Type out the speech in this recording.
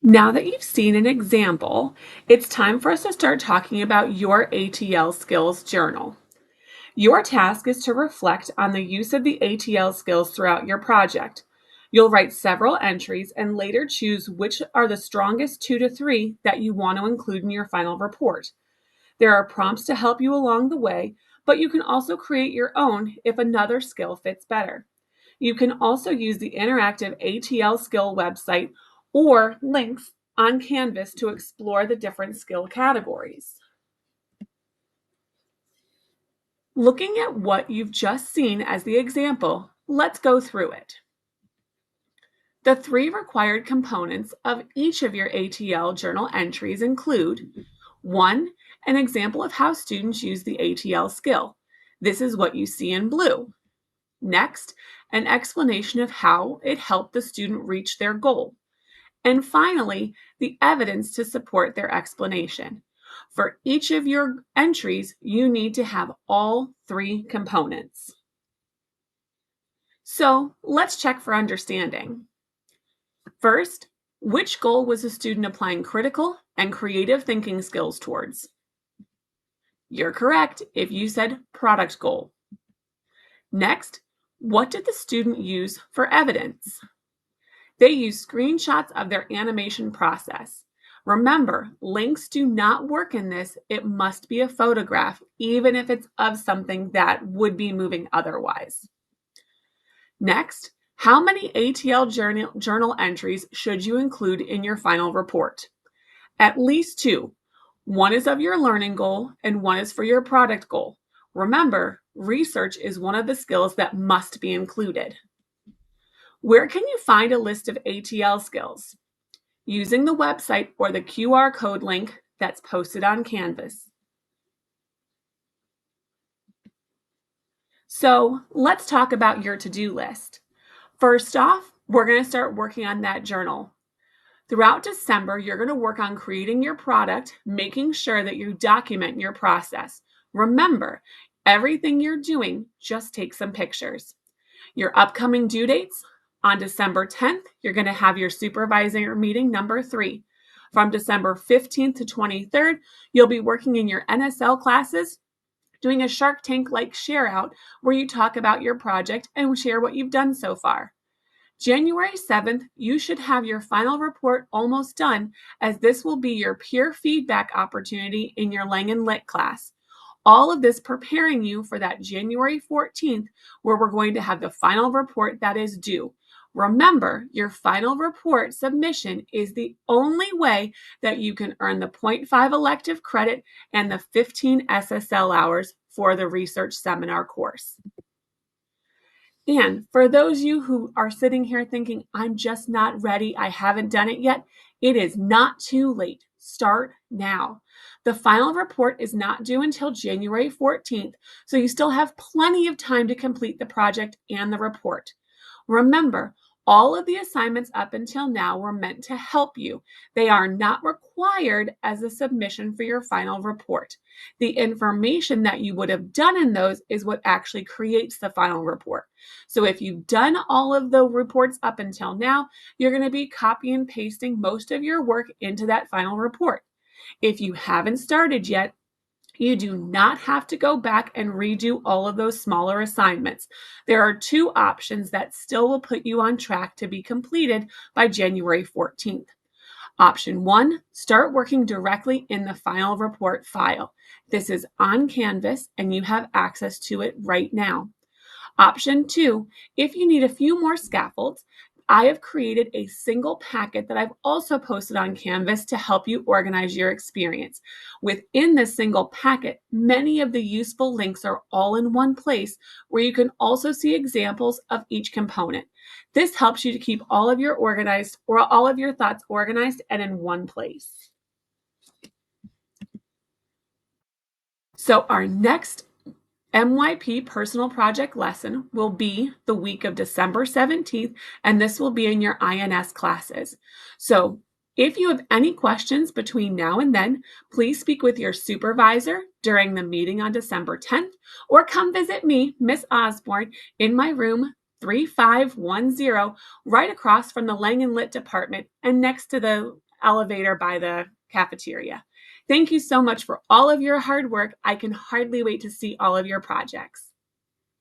Now that you've seen an example, it's time for us to start talking about your ATL skills journal. Your task is to reflect on the use of the ATL skills throughout your project. You'll write several entries and later choose which are the strongest 2 to 3 that you want to include in your final report. There are prompts to help you along the way, but you can also create your own if another skill fits better. You can also use the interactive ATL skill website or links on Canvas to explore the different skill categories. Looking at what you've just seen as the example, let's go through it. The 3 required components of each of your ATL journal entries include 1. An example of how students use the ATL skill. This is what you see in blue. Next, an explanation of how it helped the student reach their goal. And finally, the evidence to support their explanation. For each of your entries, you need to have all 3 components. So let's check for understanding. First, which goal was the student applying critical and creative thinking skills towards? You're correct if you said product goal. Next, what did the student use for evidence? They use screenshots of their animation process. Remember, links do not work in this. It must be a photograph, even if it's of something that would be moving otherwise. Next, how many ATL journal entries should you include in your final report? At least 2. One is of your learning goal and one is for your product goal. Remember, research is one of the skills that must be included. Where can you find a list of ATL skills? Using the website or the QR code link that's posted on Canvas. So let's talk about your to-do list. First off, we're going to start working on that journal. Throughout December, you're going to work on creating your product, making sure that you document your process. Remember, everything you're doing, just take some pictures. Your upcoming due dates: on December 10th, you're going to have your supervisor meeting number 3. From December 15th to 23rd, you'll be working in your NSL classes, doing a Shark Tank-like share out where you talk about your project and share what you've done so far. January 7th, you should have your final report almost done, as this will be your peer feedback opportunity in your Langen Lit class. All of this preparing you for that January 14th, where we're going to have the final report that is due. Remember, your final report submission is the only way that you can earn the zero point 0.5 elective credit and the 15 SSL hours for the research seminar course. And for those of you who are sitting here thinking, I'm just not ready, I haven't done it yet, it is not too late. Start now. The final report is not due until January 14th, so you still have plenty of time to complete the project and the report. Remember, all of the assignments up until now were meant to help you. They are not required as a submission for your final report. The information that you would have done in those is what actually creates the final report. So if you've done all of the reports up until now, you're going to be copy and pasting most of your work into that final report. If you haven't started yet, you do not have to go back and redo all of those smaller assignments. There are 2 options that still will put you on track to be completed by January 14th. Option 1, start working directly in the final report file. This is on Canvas and you have access to it right now. Option 2, if you need a few more scaffolds, I have created a single packet that I've also posted on Canvas to help you organize your experience. Within this single packet, many of the useful links are all in one place where you can also see examples of each component. This helps you to keep all of your thoughts organized and in one place. So our next MYP personal project lesson will be the week of December 17th, and this will be in your INS classes. So if you have any questions between now and then, please speak with your supervisor during the meeting on December 10th, or come visit me, Miss Osborne, in my room 3510, right across from the Langen Lit department and next to the elevator by the cafeteria. Thank you so much for all of your hard work. I can hardly wait to see all of your projects.